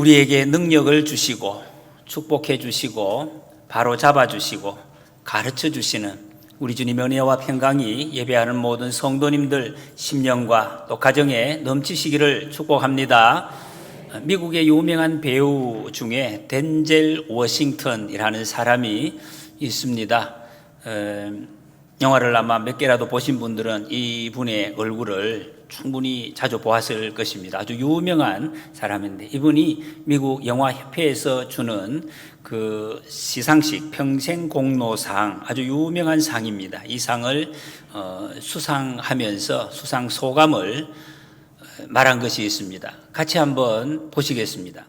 우리에게 능력을 주시고 축복해 주시고 바로 잡아 주시고 가르쳐 주시는 우리 주님의 은혜와 평강이 예배하는 모든 성도님들 심령과 또 가정에 넘치시기를 축복합니다. 미국의 유명한 배우 중에 덴젤 워싱턴이라는 사람이 있습니다. 영화를 아마 몇 개라도 보신 분들은 이분의 얼굴을 충분히 자주 보았을 것입니다. 아주 유명한 사람인데, 이분이 미국 영화협회에서 주는 그 시상식 평생공로상, 아주 유명한 상입니다. 이 상을 수상하면서 수상 소감을 말한 것이 있습니다. 같이 한번 보시겠습니다.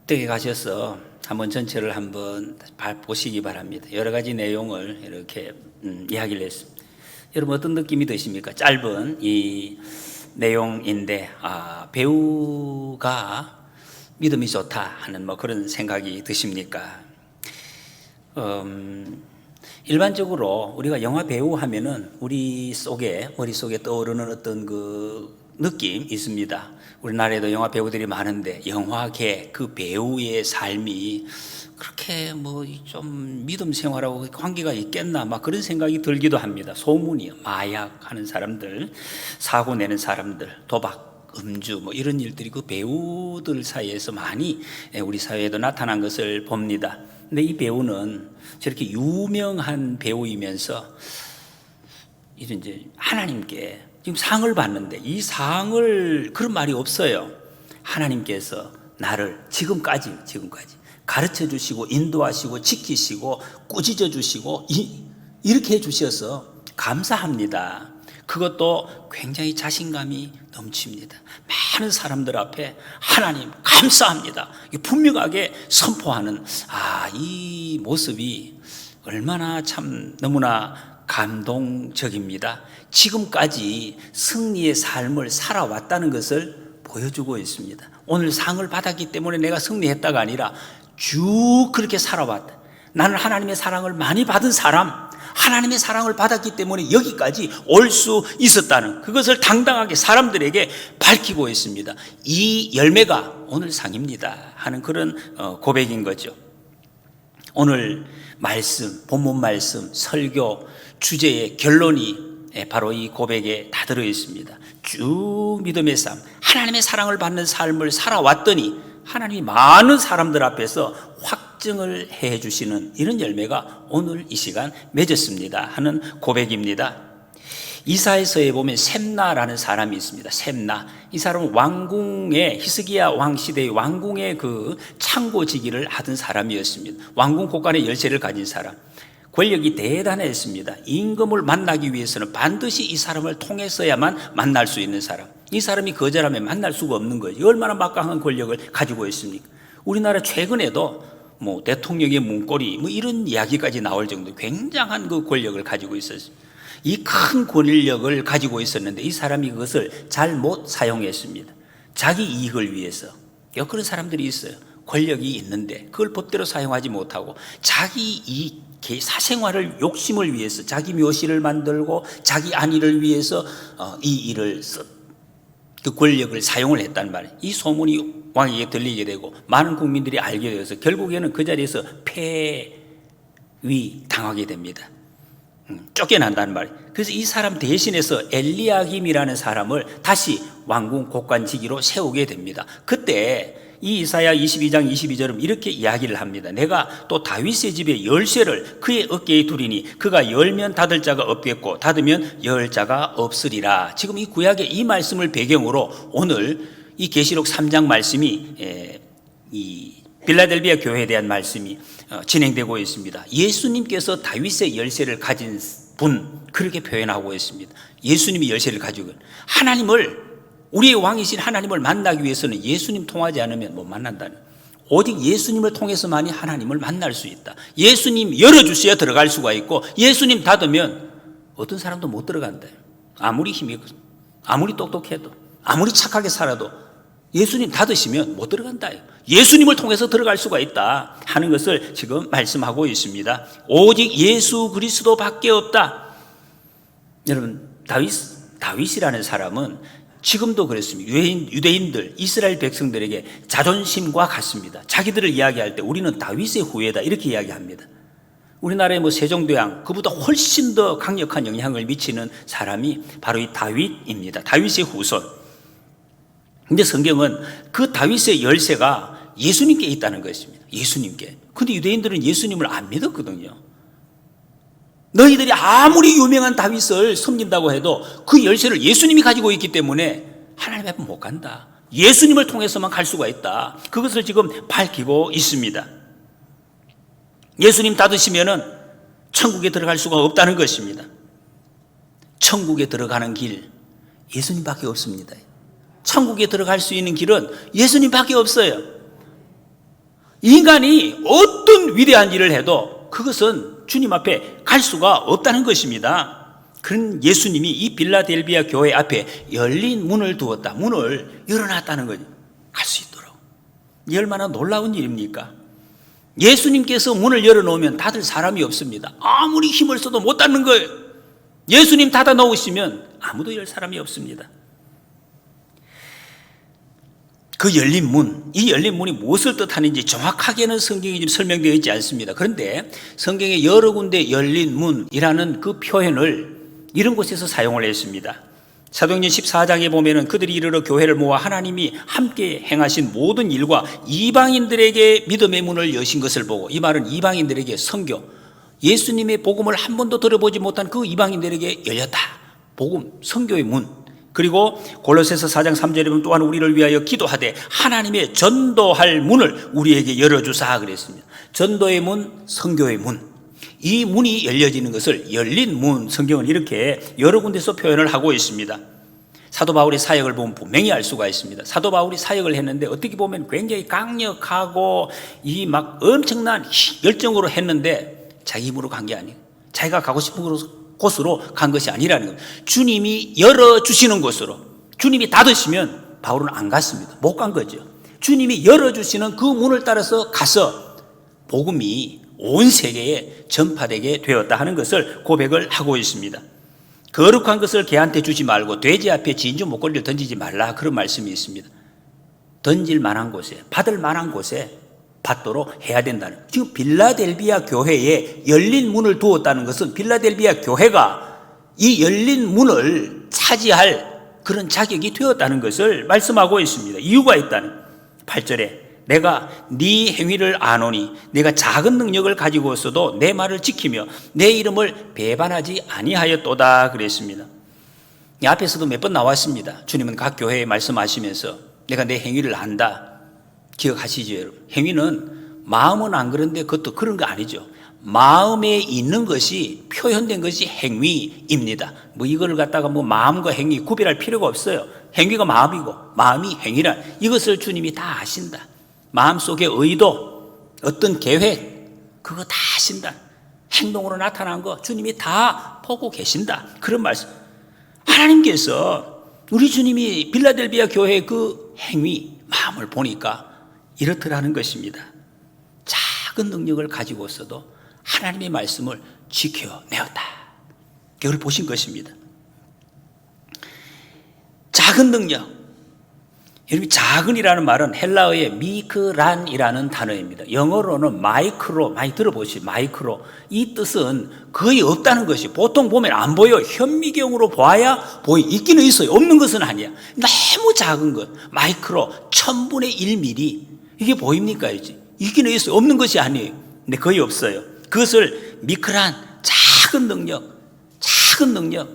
댁에 가셔서 한번 전체를 한번 보시기 바랍니다. 여러 가지 내용을 이렇게 이야기를 했습니다. 여러분 어떤 느낌이 드십니까? 짧은 이 내용인데 배우가 믿음이 좋다 하는 그런 생각이 드십니까? 일반적으로 우리가 영화 배우 하면은 머릿속에 떠오르는 어떤 그 느낌 있습니다. 우리나라에도 영화 배우들이 많은데 영화계 그 배우의 삶이 그렇게 좀 믿음 생활하고 관계가 있겠나 그런 생각이 들기도 합니다. 소문이 마약하는 사람들, 사고 내는 사람들, 도박, 음주 이런 일들이 그 배우들 사이에서 많이 우리 사회에도 나타난 것을 봅니다. 근데 이 배우는 저렇게 유명한 배우이면서 이제 하나님께 지금 상을 받는데, 이 상을 그런 말이 없어요. 하나님께서 나를 지금까지 가르쳐 주시고 인도하시고 지키시고 꾸짖어 주시고 이렇게 해 주셔서 감사합니다. 그것도 굉장히 자신감이 넘칩니다. 많은 사람들 앞에 하나님 감사합니다, 분명하게 선포하는 이 모습이 얼마나 참 너무나 감동적입니다. 지금까지 승리의 삶을 살아왔다는 것을 보여주고 있습니다. 오늘 상을 받았기 때문에 내가 승리했다가 아니라 쭉 그렇게 살아왔다. 나는 하나님의 사랑을 많이 받은 사람, 하나님의 사랑을 받았기 때문에 여기까지 올 수 있었다는 그것을 당당하게 사람들에게 밝히고 있습니다. 이 열매가 오늘 상입니다 하는 그런 고백인 거죠. 오늘 말씀, 본문 말씀, 설교 주제의 결론이 바로 이 고백에 다 들어 있습니다. 쭉 믿음의 삶, 하나님의 사랑을 받는 삶을 살아왔더니 하나님이 많은 사람들 앞에서 확증을 해 주시는 이런 열매가 오늘 이 시간 맺었습니다 하는 고백입니다. 이사야서에 보면 셈나라는 사람이 있습니다. 셈나, 이 사람은 왕궁의 히스기야 왕 시대의 왕궁의 그 창고지기를 하던 사람이었습니다. 왕궁 곳간의 열쇠를 가진 사람, 권력이 대단했습니다. 임금을 만나기 위해서는 반드시 이 사람을 통해서야만 만날 수 있는 사람, 이 사람이 거절하면 만날 수가 없는 거죠. 얼마나 막강한 권력을 가지고 있습니까? 우리나라 최근에도 대통령의 문고리 이런 이야기까지 나올 정도 굉장한 그 권력을 가지고 있었습니다. 이 큰 권력을 가지고 있었는데 이 사람이 그것을 잘못 사용했습니다. 자기 이익을 위해서. 그런 사람들이 있어요. 권력이 있는데 그걸 법대로 사용하지 못하고 자기 이익, 사생활을 욕심을 위해서 자기 묘실을 만들고 자기 안위를 위해서 이 일을 그 권력을 사용을 했단 말이에요. 이 소문이 왕에게 들리게 되고 많은 국민들이 알게 되어서 결국에는 그 자리에서 폐위 당하게 됩니다. 쫓겨난단 말이에요. 그래서 이 사람 대신해서 엘리야김이라는 사람을 다시 왕궁 곳간지기로 세우게 됩니다. 그때 이 이사야 22장 22절은 이렇게 이야기를 합니다. 내가 또 다윗의 집의 열쇠를 그의 어깨에 두리니 그가 열면 닫을 자가 없겠고 닫으면 열 자가 없으리라. 지금 이 구약의 이 말씀을 배경으로 오늘 이 계시록 3장 말씀이 이 빌라델비아 교회에 대한 말씀이 진행되고 있습니다. 예수님께서 다윗의 열쇠를 가진 분, 그렇게 표현하고 있습니다. 예수님이 열쇠를 가지고 하나님을, 우리의 왕이신 하나님을 만나기 위해서는 예수님 통하지 않으면 못 만난다는, 오직 예수님을 통해서만이 하나님을 만날 수 있다. 예수님 열어주셔야 들어갈 수가 있고 예수님 닫으면 어떤 사람도 못 들어간다. 아무리 힘이 있고 아무리 똑똑해도 아무리 착하게 살아도 예수님 닫으시면 못 들어간다. 예수님을 통해서 들어갈 수가 있다 하는 것을 지금 말씀하고 있습니다. 오직 예수 그리스도밖에 없다. 여러분, 다윗이라는 사람은 지금도 그렇습니다. 유대인들, 이스라엘 백성들에게 자존심과 같습니다. 자기들을 이야기할 때 우리는 다윗의 후예다 이렇게 이야기합니다. 우리나라의 세종대왕, 그보다 훨씬 더 강력한 영향을 미치는 사람이 바로 이 다윗입니다. 다윗의 후손. 근데 성경은 그 다윗의 열쇠가 예수님께 있다는 것입니다. 예수님께. 근데 유대인들은 예수님을 안 믿었거든요. 너희들이 아무리 유명한 다윗을 섬긴다고 해도 그 열쇠를 예수님이 가지고 있기 때문에 하나님 앞에 못 간다. 예수님을 통해서만 갈 수가 있다. 그것을 지금 밝히고 있습니다. 예수님 닫으시면은 천국에 들어갈 수가 없다는 것입니다. 천국에 들어가는 길, 예수님밖에 없습니다. 천국에 들어갈 수 있는 길은 예수님밖에 없어요. 인간이 어떤 위대한 일을 해도 그것은 주님 앞에 갈 수가 없다는 것입니다. 그런 예수님이 이 빌라델비아 교회 앞에 열린 문을 두었다. 문을 열어놨다는 거죠. 갈 수 있도록. 이 얼마나 놀라운 일입니까? 예수님께서 문을 열어놓으면 닫을 사람이 없습니다. 아무리 힘을 써도 못 닫는 거예요. 예수님 닫아 놓으시면 아무도 열 사람이 없습니다. 그 열린 문, 이 열린 문이 무엇을 뜻하는지 정확하게는 성경에 지금 설명되어 있지 않습니다. 그런데 성경에 여러 군데 열린 문이라는 그 표현을 이런 곳에서 사용을 했습니다. 사도행전 14장에 보면은 그들이 이르러 교회를 모아 하나님이 함께 행하신 모든 일과 이방인들에게 믿음의 문을 여신 것을 보고, 이 말은 이방인들에게 선교, 예수님의 복음을 한 번도 들어보지 못한 그 이방인들에게 열렸다. 복음, 선교의 문. 그리고 골로새서 4장 3절에 보면 또한 우리를 위하여 기도하되 하나님의 전도할 문을 우리에게 열어주사 그랬습니다. 전도의 문, 선교의 문. 이 문이 열려지는 것을 열린 문, 성경은 이렇게 여러 군데서 표현을 하고 있습니다. 사도 바울의 사역을 보면 분명히 알 수가 있습니다. 사도 바울이 사역을 했는데 어떻게 보면 굉장히 강력하고 이 막 엄청난 열정으로 했는데 자기 힘으로 간 게 아니에요. 자기가 가고 싶은 곳으로 간 것이 아니라는 거예요. 주님이 열어주시는 곳으로, 주님이 닫으시면 바울은 안 갔습니다. 못 간 거죠. 주님이 열어주시는 그 문을 따라서 가서 복음이 온 세계에 전파되게 되었다 하는 것을 고백을 하고 있습니다. 거룩한 것을 개한테 주지 말고 돼지 앞에 진주 목걸이를 던지지 말라, 그런 말씀이 있습니다. 던질 만한 곳에, 받을 만한 곳에 받도록 해야 된다는, 지금 빌라델비아 교회에 열린 문을 두었다는 것은 빌라델비아 교회가 이 열린 문을 차지할 그런 자격이 되었다는 것을 말씀하고 있습니다. 이유가 있다는. 8절에 내가 네 행위를 아노니 내가 작은 능력을 가지고 있어도 내 말을 지키며 내 이름을 배반하지 아니하였도다 그랬습니다. 이 앞에서도 몇 번 나왔습니다. 주님은 각 교회에 말씀하시면서 내가 내 행위를 안다. 기억하시죠, 여러분? 행위는 마음은 안 그런데 그것도 그런 거 아니죠. 마음에 있는 것이 표현된 것이 행위입니다. 이거를 갖다가 마음과 행위 구별할 필요가 없어요. 행위가 마음이고 마음이 행위란, 이것을 주님이 다 아신다. 마음속의 의도, 어떤 계획, 그거 다 아신다. 행동으로 나타난 거 주님이 다 보고 계신다. 그런 말씀. 하나님께서 우리 주님이 빌라델비아 교회의 그 행위, 마음을 보니까 이렇더라는 것입니다. 작은 능력을 가지고 있어도 하나님의 말씀을 지켜내었다. 그걸 보신 것입니다. 작은 능력. 여러분, 작은이라는 말은 헬라어의 미크란이라는 단어입니다. 영어로는 마이크로, 많이 들어보시죠. 마이크로. 이 뜻은 거의 없다는 것이, 보통 보면 안 보여. 현미경으로 봐야 있기는 있어요. 없는 것은 아니야. 너무 작은 것. 마이크로, 1000분의 1mm. 이게 보입니까? 있기는 있어요. 없는 것이 아니에요. 근데 거의 없어요. 그것을 미크란, 작은 능력. 작은 능력.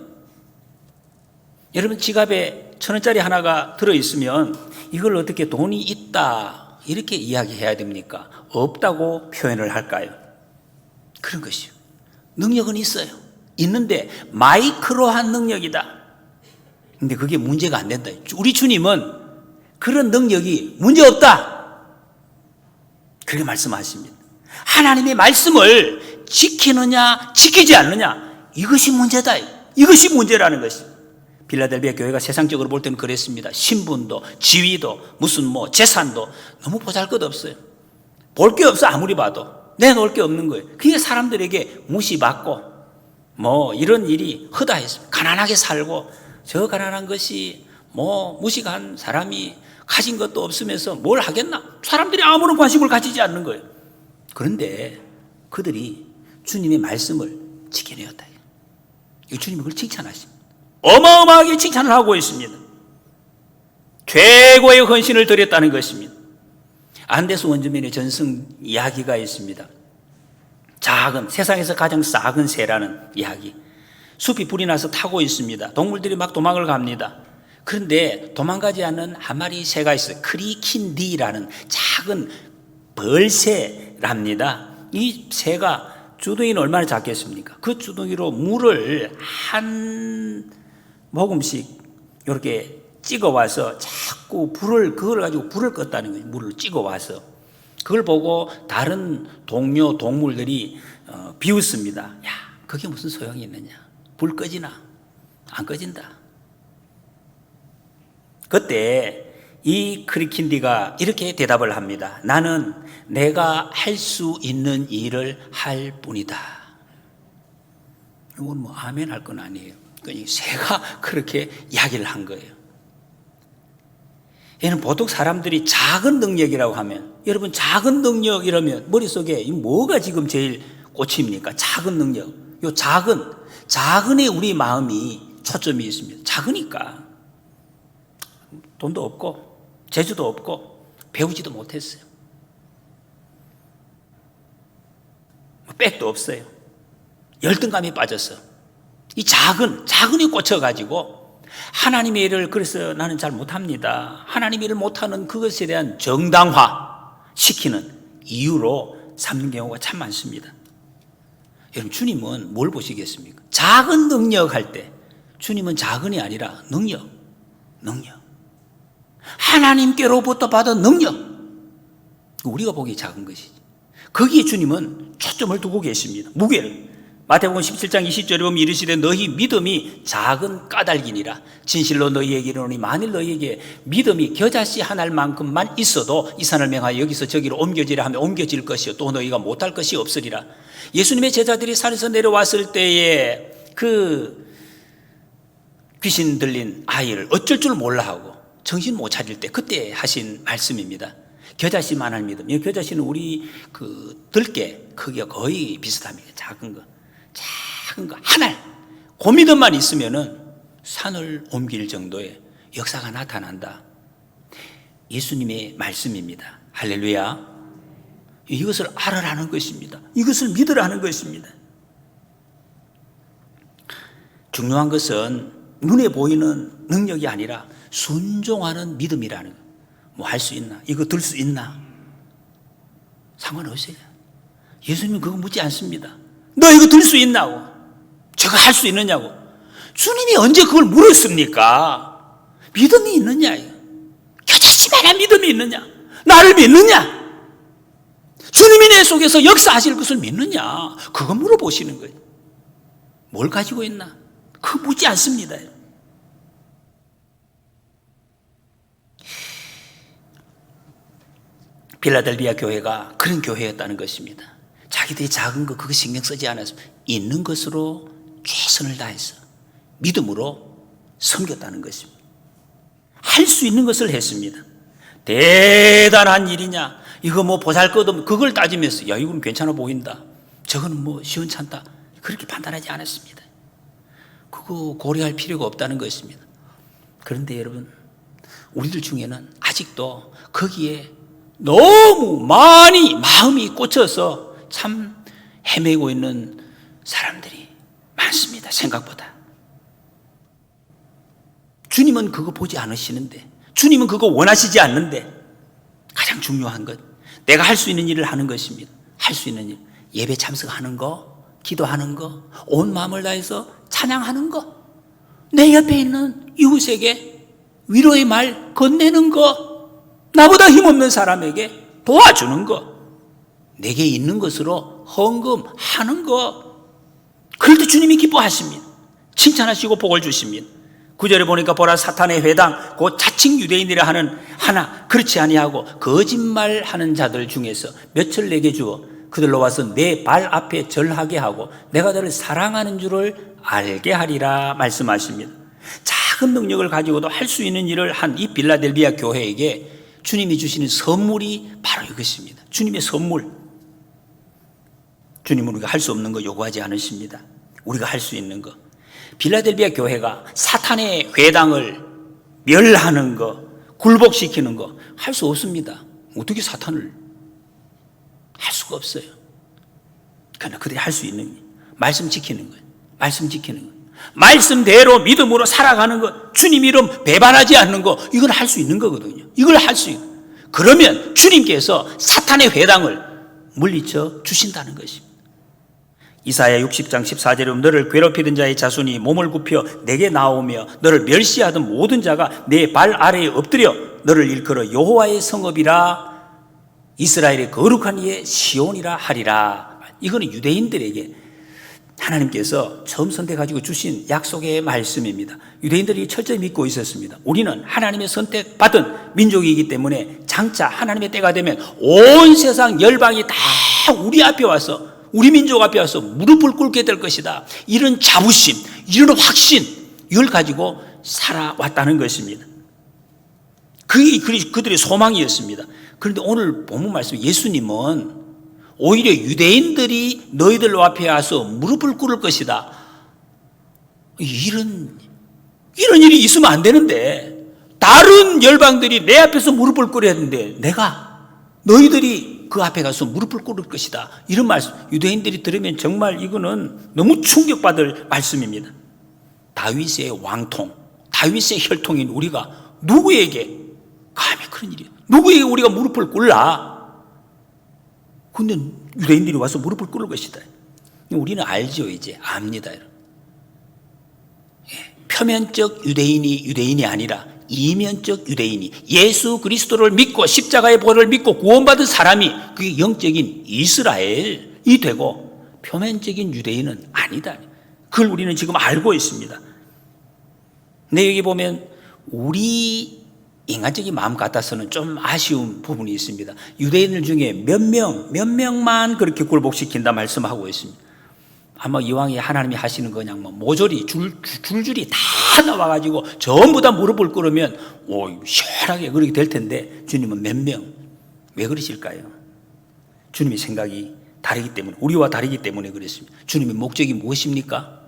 여러분, 지갑에 1000원짜리 하나가 들어있으면 이걸 어떻게 돈이 있다 이렇게 이야기해야 됩니까? 없다고 표현을 할까요? 그런 것이요. 능력은 있어요. 있는데 마이크로한 능력이다. 근데 그게 문제가 안 된다. 우리 주님은 그런 능력이 문제없다. 그렇게 말씀하십니다. 하나님의 말씀을 지키느냐 지키지 않느냐, 이것이 문제다. 이것이 문제라는 것이. 빌라델비아 교회가 세상적으로 볼 때는 그랬습니다. 신분도, 지위도, 무슨 재산도 너무 보잘것없어요. 볼 게 없어. 아무리 봐도 내놓을 게 없는 거예요. 그게 사람들에게 무시받고 이런 일이 허다했습니다. 가난하게 살고, 저 가난한 것이 무식한 사람이 가진 것도 없으면서 뭘 하겠나? 사람들이 아무런 관심을 가지지 않는 거예요. 그런데 그들이 주님의 말씀을 지켜내었다. 주님이 그걸 칭찬하십니다. 어마어마하게 칭찬을 하고 있습니다. 최고의 헌신을 드렸다는 것입니다. 안데스 원주민의 전승 이야기가 있습니다. 세상에서 가장 작은 새라는 이야기. 숲이 불이 나서 타고 있습니다. 동물들이 막 도망을 갑니다. 그런데 도망가지 않는 한 마리 새가 있어요. 크리킨디라는 작은 벌새랍니다. 이 새가 주둥이는 얼마나 작겠습니까? 그 주둥이로 물을 한 모금씩 이렇게 찍어와서 자꾸 그걸 가지고 불을 껐다는 거예요. 물을 찍어와서. 그걸 보고 다른 동료 동물들이 비웃습니다. 야, 그게 무슨 소용이 있느냐? 불 꺼지나? 안 꺼진다. 그때 이 크리킨디가 이렇게 대답을 합니다. 나는 내가 할 수 있는 일을 할 뿐이다. 이건 아멘 할 건 아니에요. 새가 그렇게 이야기를 한 거예요. 얘는 보통 사람들이 작은 능력이라고 하면, 여러분 작은 능력 이러면 머릿속에 뭐가 지금 제일 꽂힙니까? 작은 능력. 요 작은에 우리 마음이 초점이 있습니다. 작으니까 돈도 없고 재주도 없고 배우지도 못했어요. 백도 없어요. 열등감에 빠졌어. 이 작은에 꽂혀가지고 하나님의 일을 그래서 나는 잘 못합니다. 하나님의 일을 못하는 그것에 대한 정당화시키는 이유로 삼는 경우가 참 많습니다. 여러분 주님은 뭘 보시겠습니까? 작은 능력 할 때 주님은 작은이 아니라 능력 하나님께로부터 받은 능력, 우리가 보기에 작은 것이지. 거기에 주님은 초점을 두고 계십니다. 무게를. 마태복음 17장 20절에 보면 이르시되 너희 믿음이 작은 까닭이니라. 진실로 너희에게 이르노니 만일 너희에게 믿음이 겨자씨 한 알만큼만 있어도 이 산을 명하여 여기서 저기로 옮겨지라 하면 옮겨질 것이요 또 너희가 못할 것이 없으리라. 예수님의 제자들이 산에서 내려왔을 때에 그 귀신 들린 아이를 어쩔 줄 몰라 하고 정신 못 차릴 때 그때 하신 말씀입니다. 겨자씨만한 믿음. 이 겨자씨는 우리 그 들깨 크기가 거의 비슷합니다. 작은 거 한 알. 그 믿음만 있으면은 산을 옮길 정도의 역사가 나타난다. 예수님의 말씀입니다. 할렐루야. 이것을 알아라는 것입니다. 이것을 믿으라는 것입니다. 중요한 것은 눈에 보이는 능력이 아니라 순종하는 믿음이라는 거. 뭐 할 수 있나? 이거 들 수 있나? 상관없어요. 예수님은 그거 묻지 않습니다. 너 이거 들 수 있나고? 제가 할 수 있느냐고? 주님이 언제 그걸 물었습니까? 믿음이 있느냐? 겨자씨만한 믿음이 있느냐? 나를 믿느냐? 주님이 내 속에서 역사하실 것을 믿느냐? 그거 물어보시는 거예요. 뭘 가지고 있나? 그거 묻지 않습니다. 필라델비아 교회가 그런 교회였다는 것입니다. 자기들이 작은 거 그거 신경 쓰지 않아서 있는 것으로 최선을 다해서 믿음으로 섬겼다는 것입니다. 할 수 있는 것을 했습니다. 대단한 일이냐? 이거 뭐 보잘것없는 그걸 따지면서 야 이건 괜찮아 보인다. 저거는 뭐 시원찮다. 그렇게 판단하지 않았습니다. 그거 고려할 필요가 없다는 것입니다. 그런데 여러분 우리들 중에는 아직도 거기에 너무 많이 마음이 꽂혀서 참 헤매고 있는 사람들이 많습니다. 생각보다. 주님은 그거 보지 않으시는데, 주님은 그거 원하시지 않는데, 가장 중요한 것, 내가 할 수 있는 일을 하는 것입니다. 할 수 있는 일, 예배 참석하는 거, 기도하는 거, 온 마음을 다해서 찬양하는 거, 내 옆에 있는 이웃에게 위로의 말 건네는 거, 나보다 힘없는 사람에게 도와주는 거, 내게 있는 것으로 헌금하는 거, 그럴 때 주님이 기뻐하십니다. 칭찬하시고 복을 주십니다. 9절에 보니까 보라 사탄의 회당 곧 자칭 유대인이라 하는 하나 그렇지 아니하고 거짓말하는 자들 중에서 몇을 내게 주어 그들로 와서 내 발 앞에 절하게 하고 내가 너를 사랑하는 줄을 알게 하리라 말씀하십니다. 작은 능력을 가지고도 할 수 있는 일을 한 이 빌라델비아 교회에게 주님이 주시는 선물이 바로 이것입니다. 주님의 선물. 주님은 우리가 할 수 없는 거 요구하지 않으십니다. 우리가 할 수 있는 거. 빌라델비아 교회가 사탄의 회당을 멸하는 거, 굴복시키는 거 할 수 없습니다. 어떻게 사탄을 할 수가 없어요. 그러나 그들이 할 수 있는 게 말씀 지키는 거예요. 말씀 지키는 거예요. 말씀대로 믿음으로 살아가는 것, 주님 이름 배반하지 않는 거, 이걸 할 수 있는 거거든요. 이걸 할 수 있는. 그러면 주님께서 사탄의 회당을 물리쳐 주신다는 것입니다. 이사야 60장 14절에 보면 너를 괴롭히던 자의 자손이 몸을 굽혀 내게 나오며 너를 멸시하던 모든 자가 내 발 아래에 엎드려 너를 일컬어 여호와의 성읍이라 이스라엘의 거룩한 이의 시온이라 하리라. 이거는 유대인들에게 하나님께서 처음 선택가지고 주신 약속의 말씀입니다. 유대인들이 철저히 믿고 있었습니다. 우리는 하나님의 선택받은 민족이기 때문에 장차 하나님의 때가 되면 온 세상 열방이 다 우리 앞에 와서, 우리 민족 앞에 와서 무릎을 꿇게 될 것이다. 이런 자부심, 이런 확신, 이걸 가지고 살아왔다는 것입니다. 그게 그들의 소망이었습니다. 그런데 오늘 본문 말씀, 예수님은 오히려 유대인들이 너희들 앞에 와서 무릎을 꿇을 것이다. 이런 일이 있으면 안 되는데, 다른 열방들이 내 앞에서 무릎을 꿇어야 되는데 너희들이 그 앞에 가서 무릎을 꿇을 것이다. 이런 말씀, 유대인들이 들으면 정말 이거는 너무 충격받을 말씀입니다. 다윗의 왕통, 다윗의 혈통인 우리가 누구에게 감히 그런 일이에요. 누구에게 우리가 무릎을 꿇라? 근데 유대인들이 와서 무릎을 꿇을 것이다. 우리는 알죠, 이제 압니다. 표면적 유대인이 아니라 이면적 유대인이 예수 그리스도를 믿고 십자가의 보혈을 믿고 구원받은 사람이 그게 영적인 이스라엘이 되고 표면적인 유대인은 아니다. 그걸 우리는 지금 알고 있습니다. 근데 여기 보면 우리 인간적인 마음 같아서는 좀 아쉬운 부분이 있습니다. 유대인들 중에 몇 명만 그렇게 굴복시킨다 말씀하고 있습니다. 아마 이왕에 하나님이 하시는 거 그냥 모조리 줄줄이 다 나와가지고 전부 다 무릎을 꿇으면 시원하게 그렇게 될 텐데, 주님은 몇 명. 왜 그러실까요? 주님의 생각이 다르기 때문에, 우리와 다르기 때문에 그렇습니다. 주님의 목적이 무엇입니까?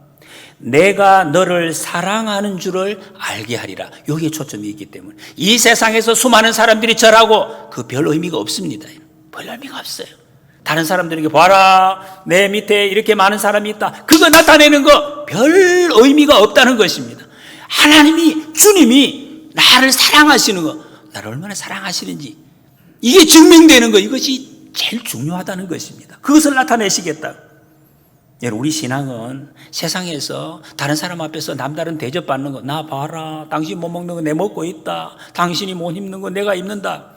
내가 너를 사랑하는 줄을 알게 하리라. 여기에 초점이 있기 때문에 이 세상에서 수많은 사람들이 절하고 그 별 의미가 없습니다. 별 의미가 없어요. 다른 사람들에게 봐라, 내 밑에 이렇게 많은 사람이 있다, 그거 나타내는 거 별 의미가 없다는 것입니다. 하나님이, 주님이 나를 사랑하시는 거, 나를 얼마나 사랑하시는지 이게 증명되는 거, 이것이 제일 중요하다는 것입니다. 그것을 나타내시겠다. 여러분, 우리 신앙은 세상에서 다른 사람 앞에서 남다른 대접받는 거, 나 봐라, 당신 못 먹는 거 내 먹고 있다, 당신이 못 입는 거 내가 입는다,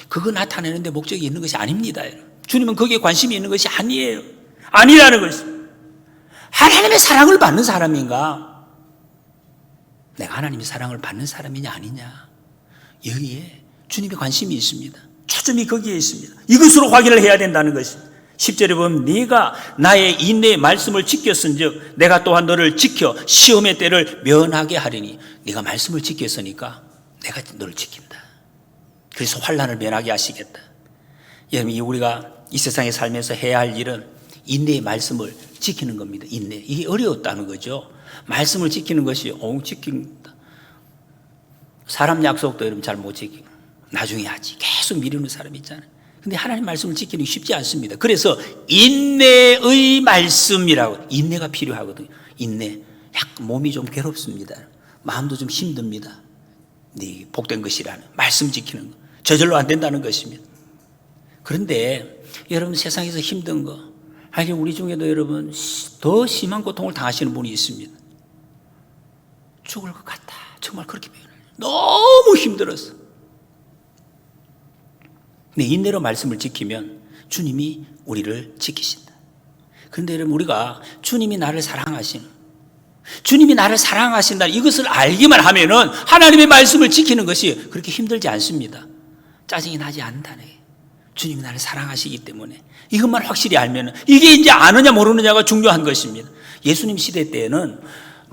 그거 나타내는데 목적이 있는 것이 아닙니다. 주님은 거기에 관심이 있는 것이 아니에요. 아니라는 것입니다. 하나님의 사랑을 받는 사람인가, 내가 하나님의 사랑을 받는 사람이냐 아니냐, 여기에 주님의 관심이 있습니다. 초점이 거기에 있습니다. 이것으로 확인을 해야 된다는 것입니다. 10절에 보면 네가 나의 인내의 말씀을 지켰은즉 내가 또한 너를 지켜 시험의 때를 면하게 하리니. 네가 말씀을 지켰으니까 내가 너를 지킨다. 그래서 환난을 면하게 하시겠다. 여러분, 우리가 이 세상에 살면서 해야 할 일은 인내의 말씀을 지키는 겁니다. 인내. 이게 어려웠다는 거죠. 말씀을 지키는 것이 지킨다. 사람 약속도 여러분 잘 못 지키고 나중에 하지 계속 미루는 사람이 있잖아요. 근데 하나님 말씀을 지키는 게 쉽지 않습니다. 그래서 인내의 말씀이라고, 인내가 필요하거든요. 인내. 약간 몸이 좀 괴롭습니다. 마음도 좀 힘듭니다. 네, 복된 것이라는 말씀 지키는 거. 저절로 안 된다는 것입니다. 그런데 여러분, 세상에서 힘든 거, 하긴 우리 중에도 여러분 더 심한 고통을 당하시는 분이 있습니다. 죽을 것 같다. 정말 그렇게 표현해요. 너무 힘들었어. 근데 인내로 말씀을 지키면 주님이 우리를 지키신다. 그런데 여러분, 우리가 주님이 나를 사랑하신다, 이것을 알기만 하면은 하나님의 말씀을 지키는 것이 그렇게 힘들지 않습니다. 짜증이 나지 않는다네. 주님이 나를 사랑하시기 때문에 이것만 확실히 알면은, 이게 이제 아느냐 모르느냐가 중요한 것입니다. 예수님 시대 때에는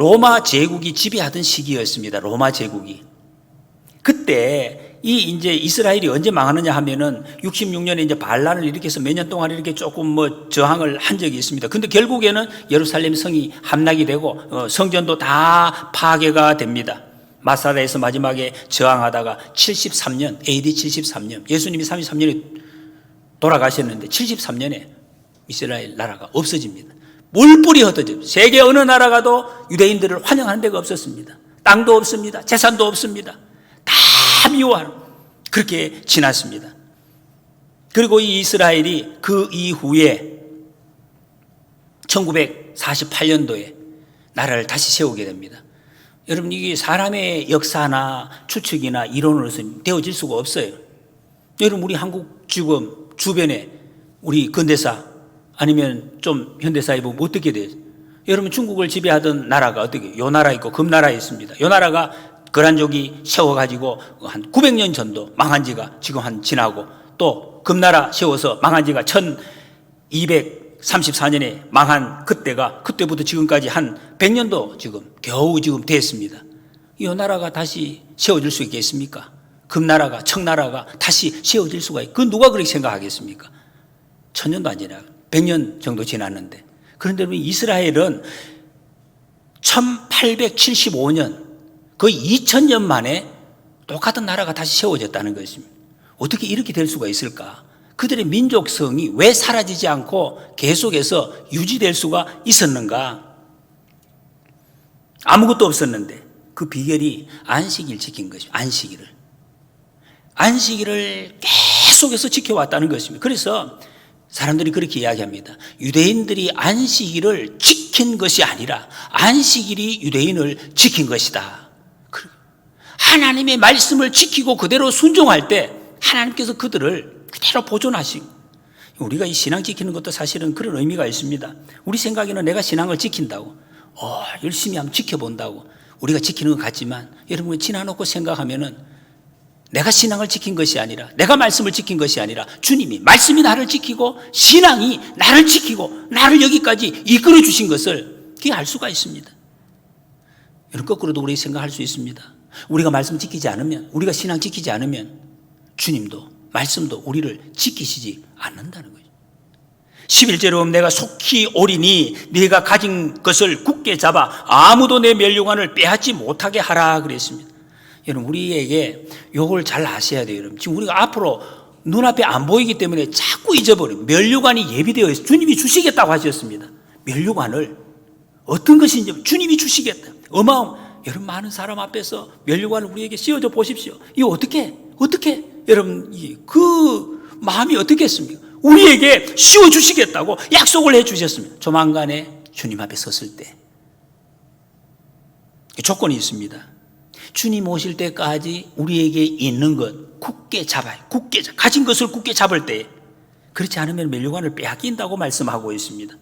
로마 제국이 지배하던 시기였습니다. 로마 제국이. 그때 이제 이스라엘이 언제 망하느냐 하면은 66년에 이제 반란을 일으켜서 몇 년 동안 이렇게 조금 저항을 한 적이 있습니다. 근데 결국에는 예루살렘 성이 함락이 되고 성전도 다 파괴가 됩니다. 마사다에서 마지막에 저항하다가 73년, AD 73년, 예수님이 33년에 돌아가셨는데 73년에 이스라엘 나라가 없어집니다. 물불이 흩어집니다. 세계 어느 나라 가도 유대인들을 환영하는 데가 없었습니다. 땅도 없습니다. 재산도 없습니다. 다 미워하는 그렇게 지났습니다. 그리고 이 이스라엘이 그 이후에 1948년도에 나라를 다시 세우게 됩니다. 여러분, 이게 사람의 역사나 추측이나 이론으로서 되어질 수가 없어요. 여러분, 우리 한국 지금 주변에 우리 근대사 아니면 좀 현대사에 보면 어떻게 돼요? 여러분, 중국을 지배하던 나라가 어떻게, 요 나라 있고 금나라 있습니다. 요 나라가 거란족이 세워가지고 한 900년 전도 망한 지가 지금 한 지나고, 또 금나라 세워서 망한 지가 1234년에 망한 그때부터 지금까지 한 100년도 겨우 됐습니다. 이 나라가 다시 세워질 수 있겠습니까? 금나라가, 청나라가 다시 세워질 수가 있고, 그 누가 그렇게 생각하겠습니까? 1000년도 안 지나, 100년 정도 지났는데. 그런데 이스라엘은 1875년, 거의 2000년 만에 똑같은 나라가 다시 세워졌다는 것입니다. 어떻게 이렇게 될 수가 있을까? 그들의 민족성이 왜 사라지지 않고 계속해서 유지될 수가 있었는가? 아무것도 없었는데 그 비결이 안식일 지킨 것입니다. 안식일을 계속해서 지켜왔다는 것입니다. 그래서 사람들이 그렇게 이야기합니다. 유대인들이 안식일을 지킨 것이 아니라 안식일이 유대인을 지킨 것이다. 하나님의 말씀을 지키고 그대로 순종할 때 하나님께서 그들을 그대로 보존하시고, 우리가 이 신앙 지키는 것도 사실은 그런 의미가 있습니다. 우리 생각에는 내가 신앙을 지킨다고, 열심히 한번 지켜본다고 우리가 지키는 것 같지만, 여러분 지나놓고 생각하면은 내가 신앙을 지킨 것이 아니라, 내가 말씀을 지킨 것이 아니라 주님이, 말씀이 나를 지키고 신앙이 나를 지키고 나를 여기까지 이끌어 주신 것을 그게 알 수가 있습니다. 여러분, 거꾸로도 우리 생각할 수 있습니다. 우리가 말씀 지키지 않으면, 우리가 신앙 지키지 않으면 주님도 말씀도 우리를 지키시지 않는다는 거죠. 11절에 내가 속히 오리니 네가 가진 것을 굳게 잡아 아무도 내 면류관을 빼앗지 못하게 하라 그랬습니다. 여러분, 우리에게 요걸 잘 아셔야 돼요. 여러분, 지금 우리가 앞으로 눈앞에 안 보이기 때문에 자꾸 잊어버려요. 면류관이 예비되어 있어요. 주님이 주시겠다고 하셨습니다. 면류관을 어떤 것인지 주님이 주시겠다. 여러분, 많은 사람 앞에서 면류관을 우리에게 씌워줘 보십시오. 이거 어떻게 여러분, 그 마음이 어떻겠습니까? 우리에게 씌워주시겠다고 약속을 해주셨습니다. 조만간에 주님 앞에 섰을 때 조건이 있습니다. 주님 오실 때까지 우리에게 있는 것 굳게 잡아요. 가진 것을 굳게 잡을 때, 그렇지 않으면 면류관을 빼앗긴다고 말씀하고 있습니다.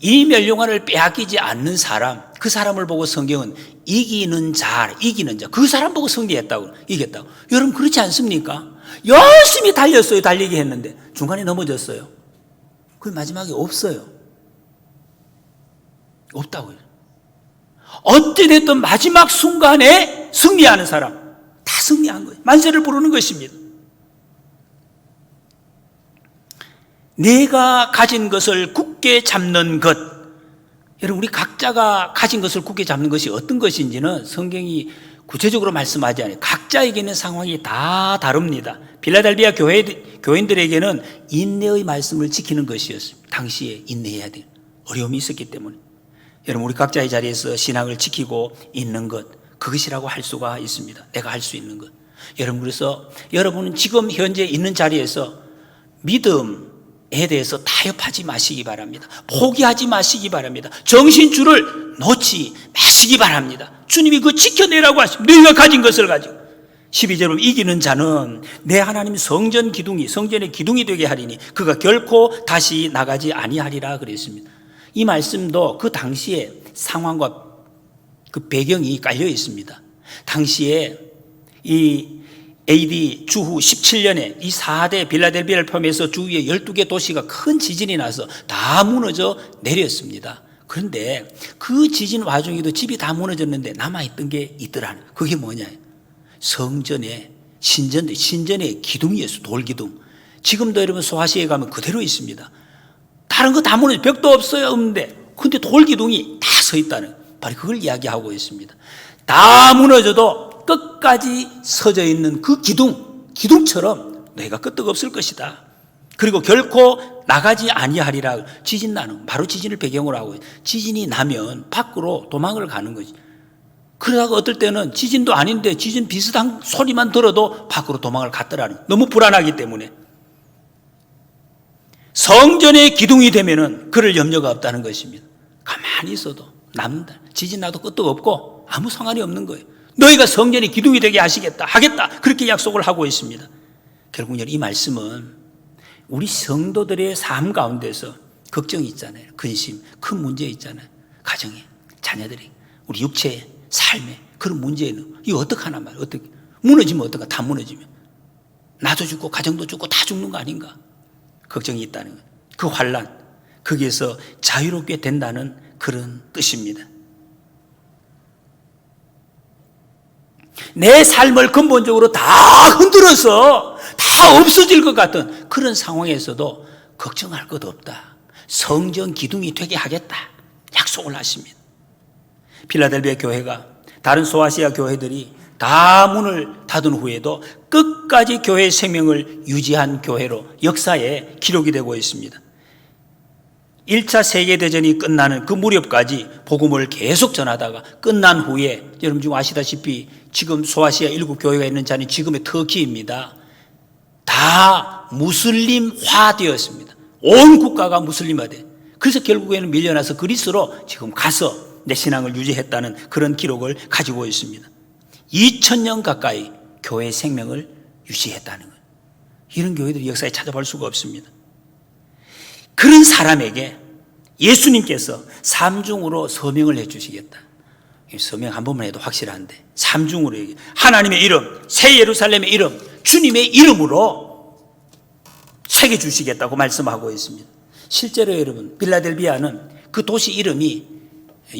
이 면류관을 빼앗기지 않는 사람, 그 사람을 보고 성경은 이기는 자, 그 사람 보고 승리했다고, 이겼다고. 여러분, 그렇지 않습니까? 열심히 달렸어요. 달리기 했는데 중간에 넘어졌어요. 그 마지막에 없어요. 없다고요. 어찌됐든 마지막 순간에 승리하는 사람, 다 승리한 거예요. 만세를 부르는 것입니다. 내가 가진 것을 굳게 잡는 것. 여러분, 우리 각자가 가진 것을 굳게 잡는 것이 어떤 것인지는 성경이 구체적으로 말씀하지 않아요. 각자에게는 상황이 다 다릅니다. 빌라델비아 교인들에게는 인내의 말씀을 지키는 것이었습니다. 당시에 인내해야 돼요. 어려움이 있었기 때문에. 여러분, 우리 각자의 자리에서 신앙을 지키고 있는 것, 그것이라고 할 수가 있습니다. 내가 할 수 있는 것. 여러분, 그래서 여러분은 지금 현재 있는 자리에서 믿음에 대해서 타협하지 마시기 바랍니다. 포기하지 마시기 바랍니다. 정신줄을 놓지 마시기 바랍니다. 주님이 그거 지켜내라고 하십니다. 너희가 가진 것을 가지고. 12절은 이기는 자는 내 하나님 성전의 기둥이 되게 하리니 그가 결코 다시 나가지 아니하리라 그랬습니다. 이 말씀도 그 당시의 상황과 그 배경이 깔려 있습니다. 당시에 이 AD 주후 17년에 이 4대 빌라델비아를 포함해서 주위에 12개 도시가 큰 지진이 나서 다 무너져 내렸습니다. 그런데 그 지진 와중에도 집이 다 무너졌는데 남아있던 게 있더라는. 그게 뭐냐? 성전에 신전의 기둥이었어. 돌기둥. 지금도 여러분 소아시아에 가면 그대로 있습니다. 다른 거 다 무너져. 벽도 없어요. 없는데. 근데 돌기둥이 다 서 있다는. 바로 그걸 이야기하고 있습니다. 다 무너져도 끝까지 서져 있는 그 기둥처럼 너희가 끄떡없을 것이다. 그리고 결코 나가지 아니하리라. 지진 나는 바로 지진을 배경으로 하고 지진이 나면 밖으로 도망을 가는 거지. 그러다가 어떨 때는 지진도 아닌데 지진 비슷한 소리만 들어도 밖으로 도망을 갔더라는. 너무 불안하기 때문에. 성전의 기둥이 되면은 그럴 염려가 없다는 것입니다. 가만히 있어도 남는다. 지진 나도 끄떡 없고 아무 상관이 없는 거예요. 너희가 성전의 기둥이 되게 하겠다. 그렇게 약속을 하고 있습니다. 결국 이 말씀은 우리 성도들의 삶 가운데서 걱정이 있잖아요. 근심, 큰 문제 있잖아요. 가정에, 자녀들이, 우리 육체의 삶에 그런 문제는 이거 어떡하나 말이에요. 어떻게 무너지면 어떡하? 다 무너지면 나도 죽고 가정도 죽고 다 죽는 거 아닌가? 걱정이 있다는 거예요. 그 환난, 거기에서 자유롭게 된다는 그런 뜻입니다. 내 삶을 근본적으로 다 흔들어서 다 없어질 것 같은 그런 상황에서도 걱정할 것 없다. 성전 기둥이 되게 하겠다. 약속을 하십니다. 필라델비아 교회가 다른 소아시아 교회들이 다 문을 닫은 후에도 끝까지 교회의 생명을 유지한 교회로 역사에 기록이 되고 있습니다. 1차 세계대전이 끝나는 그 무렵까지 복음을 계속 전하다가 끝난 후에 여러분 지금 아시다시피 지금 소아시아 7교회가 있는 자리는 지금의 터키입니다. 다 무슬림화 되었습니다. 온 국가가 무슬림화돼. 그래서 결국에는 밀려나서 그리스로 지금 가서 내 신앙을 유지했다는 그런 기록을 가지고 있습니다. 2000년 가까이 교회의 생명을 유지했다는 거예요. 이런 교회들이 역사에 찾아볼 수가 없습니다. 그런 사람에게 예수님께서 삼중으로 서명을 해주시겠다. 서명 한 번만 해도 확실한데 삼중으로 하나님의 이름, 새 예루살렘의 이름, 주님의 이름으로 새겨주시겠다고 말씀하고 있습니다. 실제로 여러분 빌라델비아는 그 도시 이름이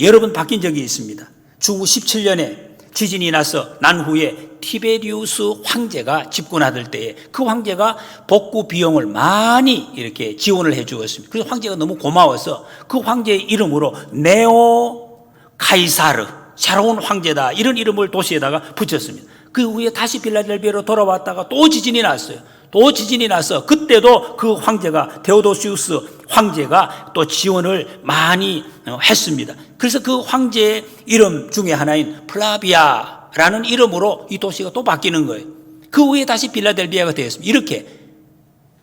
여러 번 바뀐 적이 있습니다. 주후 17년에 지진이 나서 난 후에 티베리우스 황제가 집권하던 때에 그 황제가 복구 비용을 많이 이렇게 지원을 해 주었습니다. 그래서 황제가 너무 고마워서 그 황제의 이름으로 네오 카이사르, 새로운 황제다, 이런 이름을 도시에다가 붙였습니다. 그 후에 다시 필라델비아로 돌아왔다가 또 지진이 났어요. 또 지진이 나서 그때도 그 황제가 데오도시우스 황제가 또 지원을 많이 했습니다. 그래서 그 황제의 이름 중에 하나인 플라비아라는 이름으로 이 도시가 또 바뀌는 거예요. 그 후에 다시 필라델비아가 되었습니다. 이렇게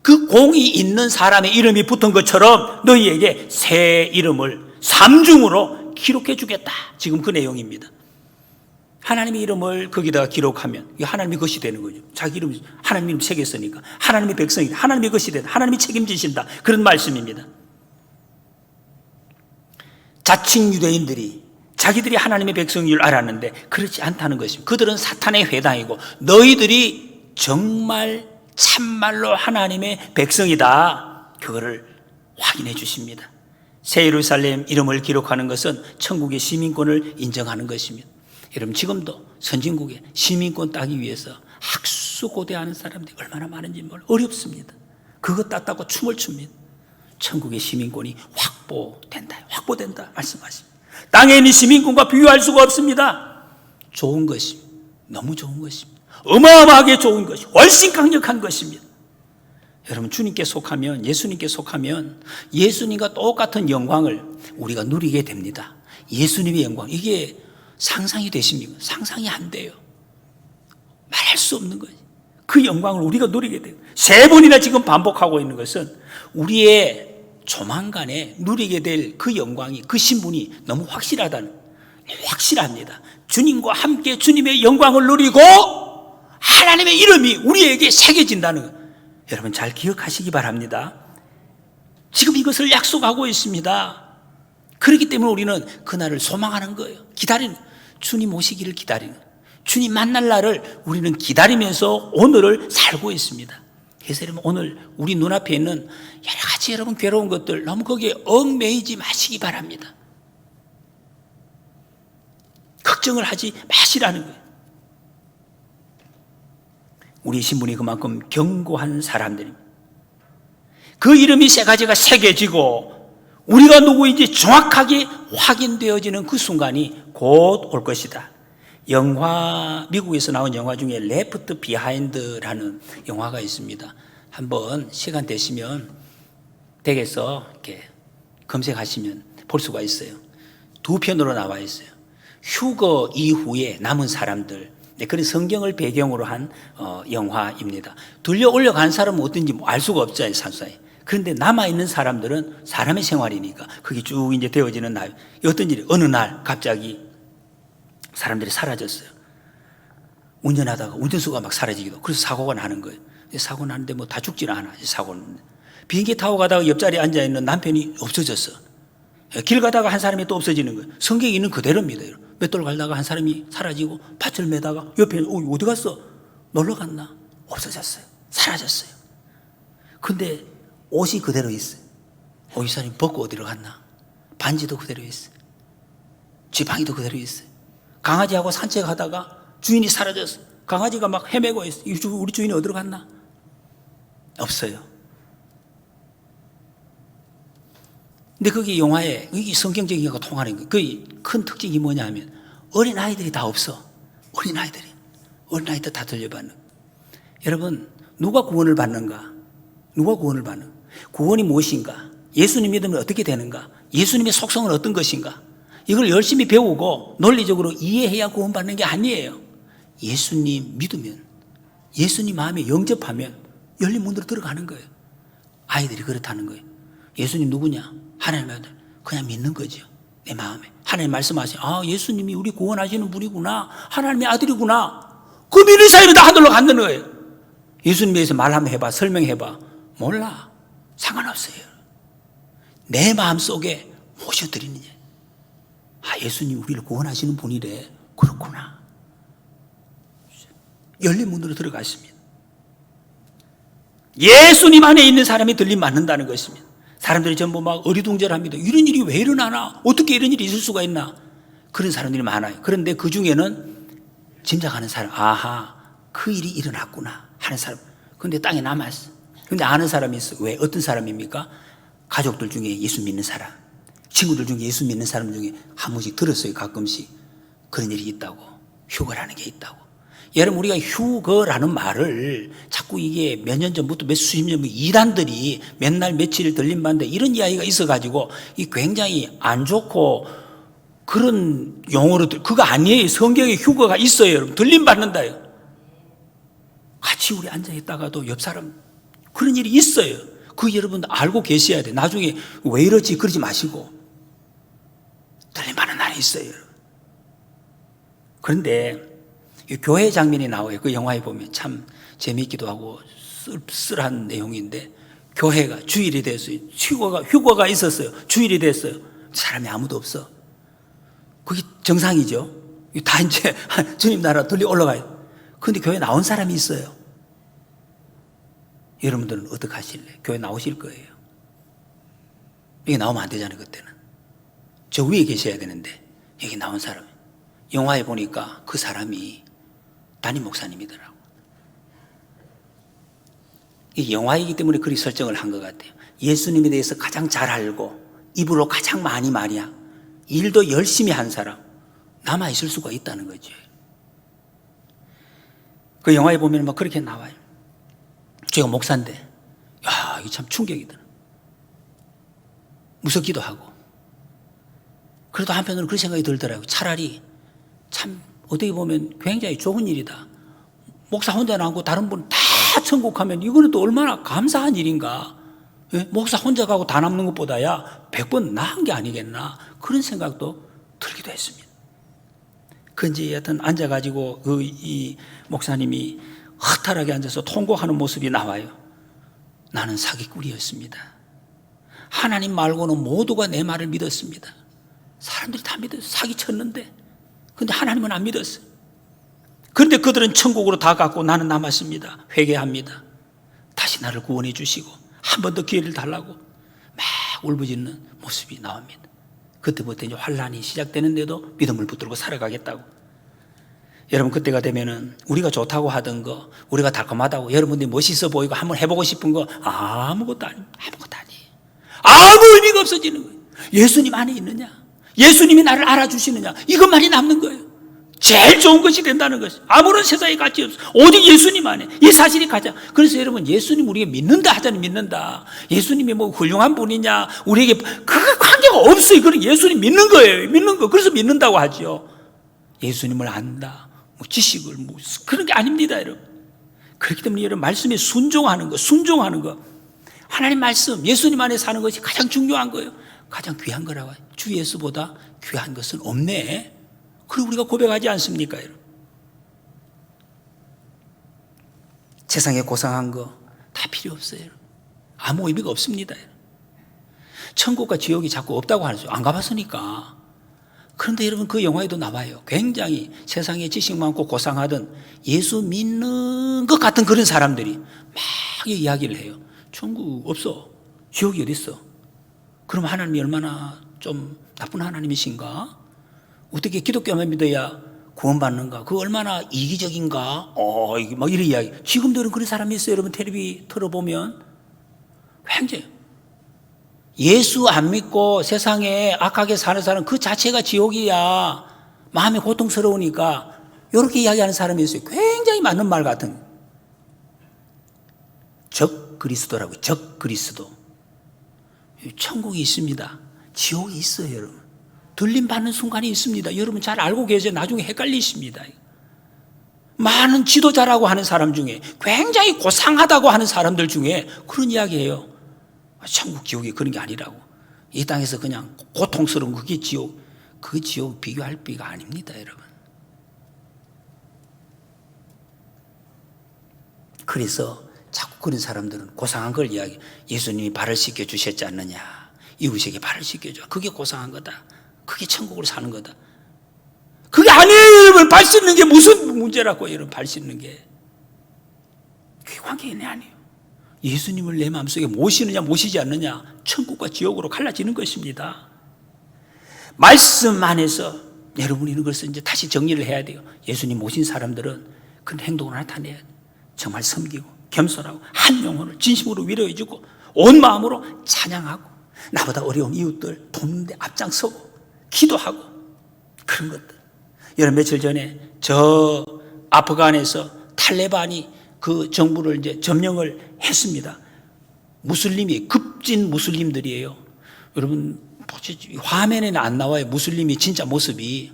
그 공이 있는 사람의 이름이 붙은 것처럼 너희에게 새 이름을 삼중으로 기록해 주겠다. 지금 그 내용입니다. 하나님의 이름을 거기다가 기록하면 하나님의 것이 되는 거죠. 자기 이름 하나님 이름 새겼으니까 하나님의 백성이다. 하나님의 것이 된다. 하나님이 책임지신다. 그런 말씀입니다. 자칭 유대인들이 자기들이 하나님의 백성인 줄 알았는데 그렇지 않다는 것입니다. 그들은 사탄의 회당이고 너희들이 정말 참말로 하나님의 백성이다. 그거를 확인해 주십니다. 새 예루살렘 이름을 기록하는 것은 천국의 시민권을 인정하는 것입니다. 여러분 지금도 선진국에 시민권 따기 위해서 학수고대하는 사람들이 얼마나 많은지 몰라. 어렵습니다. 그거 따고 춤을 춥니다. 천국의 시민권이 확보된다 말씀하십니다. 땅에 있는 시민권과 비교할 수가 없습니다. 좋은 것입니다. 너무 좋은 것입니다. 어마어마하게 좋은 것이 훨씬 강력한 것입니다. 여러분 주님께 속하면, 예수님께 속하면 예수님과 똑같은 영광을 우리가 누리게 됩니다. 예수님의 영광, 이게 상상이 되십니까? 상상이 안 돼요. 말할 수 없는 거지. 그 영광을 우리가 누리게 돼요. 3번이나 지금 반복하고 있는 것은 우리의 조만간에 누리게 될 그 영광이, 그 신분이 너무 확실합니다. 주님과 함께 주님의 영광을 누리고 하나님의 이름이 우리에게 새겨진다는 것. 여러분 잘 기억하시기 바랍니다. 지금 이것을 약속하고 있습니다. 그렇기 때문에 우리는 그날을 소망하는 거예요. 기다리는 거예요. 주님 오시기를 기다리는 거예요. 주님 만날 날을 우리는 기다리면서 오늘을 살고 있습니다. 그래서 여러분 오늘 우리 눈앞에 있는 여러 가지 여러분 괴로운 것들 너무 거기에 얽매이지 마시기 바랍니다. 걱정을 하지 마시라는 거예요. 우리 신분이 그만큼 견고한 사람들입니다. 그 이름이 세 가지가 새겨지고 우리가 누구인지 정확하게 확인되어지는 그 순간이 곧 올 것이다. 영화, 미국에서 나온 영화 중에 레프트 비하인드라는 영화가 있습니다. 한번 시간 되시면 댁에서 이렇게 검색하시면 볼 수가 있어요. 두 편으로 나와 있어요. 휴거 이후에 남은 사람들, 그런 성경을 배경으로 한 영화입니다. 들려 올려간 사람은 어떤지 알 수가 없잖아요, 산사에. 그런데 남아있는 사람들은 사람의 생활이니까 그게 쭉 이제 되어지는 날, 어떤 일이 어느 날 갑자기 사람들이 사라졌어요. 운전하다가 운전수가 막 사라지기도. 그래서 사고가 나는 거예요. 사고 나는데 뭐 다 죽지는 않아. 사고는. 비행기 타고 가다가 옆자리에 앉아있는 남편이 없어졌어. 길 가다가 한 사람이 또 없어지는 거예요. 성경에 있는 그대로입니다. 몇 돌 가다가 한 사람이 사라지고 밭을 매다가 옆에 어디 갔어? 놀러 갔나? 없어졌어요. 사라졌어요. 근데 옷이 그대로 있어요. 이 사람이 벗고 어디로 갔나? 반지도 그대로 있어요. 지팡이도 그대로 있어요. 강아지하고 산책하다가 주인이 사라졌어. 강아지가 막 헤매고 있어. 우리 주인이 어디로 갔나? 없어요. 근데 거기 영화에 이게 성경적인 거가 통하는 거예요. 그 큰 특징이 뭐냐 하면 어린아이들이 다 없어. 어린아이들 다 들려받는. 여러분, 누가 구원을 받는가? 누가 구원을 받는? 구원이 무엇인가? 예수님 믿으면 어떻게 되는가? 예수님의 속성은 어떤 것인가? 이걸 열심히 배우고 논리적으로 이해해야 구원받는 게 아니에요. 예수님 믿으면, 예수님 마음에 영접하면 열린 문으로 들어가는 거예요. 아이들이 그렇다는 거예요. 예수님 누구냐? 하나님의 아들. 그냥 믿는 거죠. 내 마음에. 하나님 말씀하세요. 예수님이 우리 구원하시는 분이구나. 하나님의 아들이구나. 그 믿는 사람이 다 하늘로 간다는 거예요. 예수님에 대해서 말 한번 해봐. 설명해봐. 몰라. 상관없어요. 내 마음속에 모셔드리느냐. 예수님이 우리를 구원하시는 분이래. 그렇구나. 열린 문으로 들어갔습니다. 예수님 안에 있는 사람이 들림 받는다는 것입니다. 사람들이 전부 막 어리둥절합니다. 이런 일이 왜 일어나나? 어떻게 이런 일이 있을 수가 있나? 그런 사람들이 많아요. 그런데 그 중에는 짐작하는 사람, 그 일이 일어났구나 하는 사람. 그런데 땅에 남았어. 그런데 아는 사람이 있어. 왜? 어떤 사람입니까? 가족들 중에 예수 믿는 사람, 친구들 중에 예수 믿는 사람 중에 한 번씩 들었어요. 가끔씩 그런 일이 있다고. 휴거라는 게 있다고. 여러분, 우리가 휴거라는 말을 자꾸 이게 몇 년 전부터 몇 수십 년 이단들이 맨날 며칠 들림받는데 이런 이야기가 있어가지고 이 굉장히 안 좋고 그런 용어로 그거 아니에요. 성경에 휴거가 있어요. 여러분, 들림받는다요. 같이 우리 앉아있다가도 옆 사람 그런 일이 있어요. 그 여러분 알고 계셔야 돼. 나중에 왜 이러지 그러지 마시고 들림받는 날이 있어요. 그런데 교회 장면이 나와요. 그 영화에 보면 참 재미있기도 하고 쓸쓸한 내용인데, 교회가 주일이 됐어요. 휴거가 있었어요. 주일이 됐어요. 사람이 아무도 없어. 그게 정상이죠. 다 이제 주님 나라 들리 올라가요. 그런데 교회 나온 사람이 있어요. 여러분들은 어떻게 하실래요? 교회 나오실 거예요. 여기 나오면 안 되잖아요. 그때는 저 위에 계셔야 되는데 여기 나온 사람, 영화에 보니까 그 사람이 담임 목사님이더라고. 이 영화이기 때문에 그리 설정을 한 것 같아요. 예수님에 대해서 가장 잘 알고 입으로 가장 많이 말이야. 일도 열심히 한 사람 남아있을 수가 있다는 거죠. 그 영화에 보면 막 그렇게 나와요. 제가 목사인데 이게 참 충격이더라. 무섭기도 하고. 그래도 한편으로는 그런 생각이 들더라고요. 차라리 참 어떻게 보면 굉장히 좋은 일이다. 목사 혼자 나오고 다른 분 다 천국 가면 이거는 또 얼마나 감사한 일인가. 예? 목사 혼자 가고 다 남는 것보다야 100번 나은 게 아니겠나. 그런 생각도 들기도 했습니다. 그런지 여하튼 앉아가지고 이 목사님이 허탈하게 앉아서 통곡하는 모습이 나와요. 나는 사기꾼이었습니다. 하나님 말고는 모두가 내 말을 믿었습니다. 사람들이 다 믿었어요. 사기쳤는데. 근데 하나님은 안 믿었어요. 그런데 그들은 천국으로 다 갔고 나는 남았습니다. 회개합니다. 다시 나를 구원해 주시고 한 번 더 기회를 달라고 막 울부짖는 모습이 나옵니다. 그때부터 이제 환란이 시작되는데도 믿음을 붙들고 살아가겠다고. 여러분, 그때가 되면은 우리가 좋다고 하던 거, 우리가 달콤하다고, 여러분들이 멋있어 보이고 한번 해보고 싶은 거 아무것도 아니에요. 아무 의미가 없어지는 거예요. 예수님 안에 있느냐? 예수님이 나를 알아주시느냐? 이것만이 남는 거예요. 제일 좋은 것이 된다는 것이. 아무런 세상에 가치 없어. 오직 예수님 안에. 이 사실이 가장. 그래서 여러분, 예수님 우리가 믿는다 하잖아요. 믿는다. 예수님이 뭐 훌륭한 분이냐, 우리에게 그 관계가 없어요. 그런 예수님 믿는 거예요. 믿는 거. 그래서 믿는다고 하죠. 예수님을 안다. 뭐 지식을 뭐 그런 게 아닙니다, 여러분. 그렇기 때문에 여러분, 말씀에 순종하는 거. 하나님 말씀, 예수님 안에 사는 것이 가장 중요한 거예요. 가장 귀한 거라고. 주 예수보다 귀한 것은 없네. 그리고 우리가 고백하지 않습니까, 여러분? 세상에 고상한 거 다 필요 없어요, 여러분. 아무 의미가 없습니다, 여러분. 천국과 지옥이 자꾸 없다고 하는 거죠. 안 가봤으니까. 그런데 여러분, 그 영화에도 나와요. 굉장히 세상에 지식 많고 고상하던 예수 믿는 것 같은 그런 사람들이 막 이야기를 해요. 천국 없어. 지옥이 어디 있어? 그럼 하나님이 얼마나 좀 나쁜 하나님이신가? 어떻게 기독교만 믿어야 구원받는가? 그거 얼마나 이기적인가? 이게 막 이런 이야기. 지금도 그런 사람이 있어요. 여러분, 텔레비 틀어보면 굉장히 예수 안 믿고 세상에 악하게 사는 사람 그 자체가 지옥이야. 마음이 고통스러우니까 이렇게 이야기하는 사람이 있어요. 굉장히 맞는 말 같은. 적 그리스도라고요. 적 그리스도. 천국이 있습니다. 지옥이 있어요, 여러분. 들림 받는 순간이 있습니다. 여러분 잘 알고 계세요. 나중에 헷갈리십니다. 많은 지도자라고 하는 사람 중에, 굉장히 고상하다고 하는 사람들 중에 그런 이야기예요. 천국 지옥이 그런 게 아니라고. 이 땅에서 그냥 고통스러운 그게 지옥. 그 지옥 비교할 비가 아닙니다, 여러분. 그래서 자꾸 그런 사람들은 고상한 걸 이야기. 예수님이 발을 씻겨 주셨지 않느냐. 이웃에게 발을 씻겨줘. 그게 고상한 거다. 그게 천국으로 사는 거다. 그게 아니에요, 여러분. 발 씻는 게 무슨 문제라고, 여러분. 발 씻는 게. 그게 관계는 아니에요. 예수님을 내 마음속에 모시느냐 모시지 않느냐, 천국과 지옥으로 갈라지는 것입니다. 말씀 안에서 여러분 이런 것을 이제 다시 정리를 해야 돼요. 예수님 모신 사람들은 그런 행동을 나타내야 돼요. 정말 섬기고 겸손하고 한 영혼을 진심으로 위로해주고 온 마음으로 찬양하고 나보다 어려운 이웃들 돕는데 앞장서고 기도하고 그런 것들. 여러분 며칠 전에 저 아프간에서 탈레반이 그 정부를 이제 점령을 했습니다. 무슬림이 급진 무슬림들이에요. 여러분 화면에는 안 나와요. 무슬림이 진짜 모습이.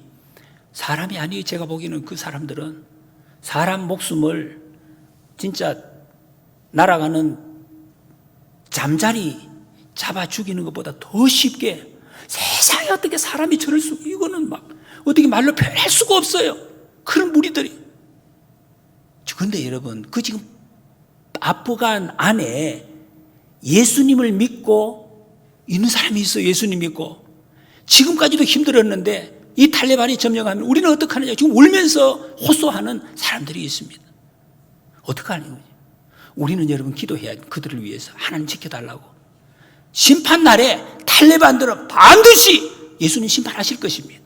사람이 아니에요. 제가 보기에는 그 사람들은 사람 목숨을 진짜 날아가는 잠자리 잡아 죽이는 것보다 더 쉽게, 세상에 어떻게 사람이 저럴 수, 이거는 막 어떻게 말로 표현할 수가 없어요. 그런 무리들이. 그런데 여러분, 그 지금 아프간 안에 예수님을 믿고 있는 사람이 있어요. 예수님 믿고. 지금까지도 힘들었는데 이 탈레반이 점령하면 우리는 어떻게 하느냐. 지금 울면서 호소하는 사람들이 있습니다. 어떻게 하는 거죠? 우리는 여러분 기도해야 그들을 위해서 하나님 지켜달라고. 심판날에 탈레반들은 반드시 예수님 심판하실 것입니다.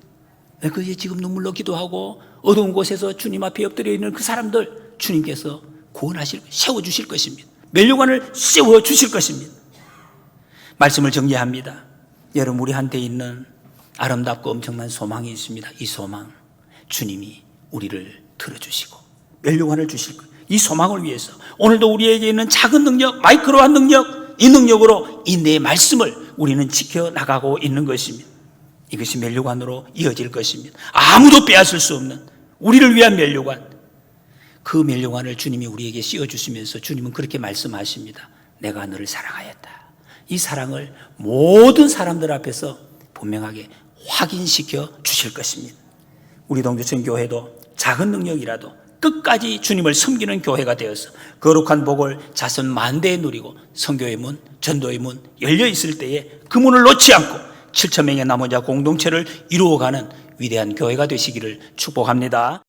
그게 지금 눈물로 기도하고 어두운 곳에서 주님 앞에 엎드려 있는 그 사람들 주님께서 구원하실, 세워주실 것입니다. 멸류관을 세워주실 것입니다. 말씀을 정리합니다. 여러분 우리한테 있는 아름답고 엄청난 소망이 있습니다. 이 소망, 주님이 우리를 들어주시고 멸류관을 주실 거예요. 이 소망을 위해서 오늘도 우리에게 있는 작은 능력, 마이크로한 능력, 이 능력으로 이 내 말씀을 우리는 지켜나가고 있는 것입니다. 이것이 멸류관으로 이어질 것입니다. 아무도 빼앗을 수 없는 우리를 위한 멸류관. 그 멸류관을 주님이 우리에게 씌워주시면서 주님은 그렇게 말씀하십니다. 내가 너를 사랑하였다. 이 사랑을 모든 사람들 앞에서 분명하게 확인시켜 주실 것입니다. 우리 동두천 교회도 작은 능력이라도 끝까지 주님을 섬기는 교회가 되어서 거룩한 복을 자손 만대에 누리고 선교의 문, 전도의 문 열려 있을 때에 그 문을 놓지 않고 7,000명의 남은 자 공동체를 이루어가는 위대한 교회가 되시기를 축복합니다.